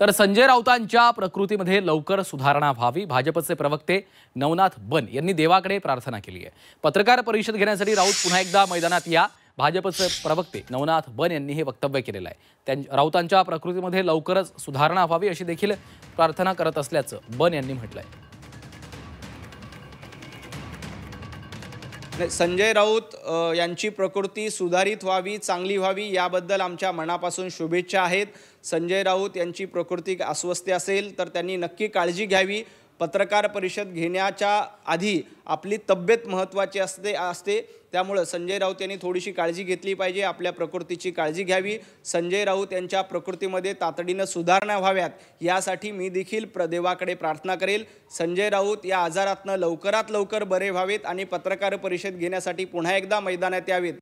तर संजय राऊतांच्या प्रकृतीमध्ये लवकर सुधारणा व्हावी, भाजपचे प्रवक्ते नवनाथ बन यांनी देवाकडे प्रार्थना केली आहे। पत्रकार परिषद घेण्यासाठी राऊत पुन्हा एकदा मैदानात या, भाजपचे प्रवक्ते नवनाथ बन यांनी हे वक्तव्य केलेलं आहे। राऊतांच्या प्रकृतीमध्ये लवकरच सुधारणा व्हावी अशी देखील प्रार्थना करत असल्याचं बन यांनी म्हटलंय। संजय राऊत यांची प्रकृती सुधारित व्हावी, चांगली व्हावी याबद्दल आमच्या मनापासून शुभेच्छा आहेत। संजय राऊत यांची प्रकृती अस्वस्थ असेल तर त्यांनी नक्की काळजी घ्यावी। पत्रकार परिषद घेण्याच्या आधी आपली तब्येत महत्त्वाची असते त्यामुळे संजय राऊत यांनी थोडीशी काळजी घेतली पाहिजे, आपल्या प्रकृतीची काळजी घ्यावी। संजय राऊत यांच्या प्रकृतीमध्ये तातडीनं सुधारणा व्हाव्यात यासाठी मी देखील देवाकडे प्रार्थना करेल। संजय राऊत या आजारातनं लवकरात लवकर बरे व्हावेत आणि पत्रकार परिषद घेण्यासाठी पुन्हा एकदा मैदानात यावेत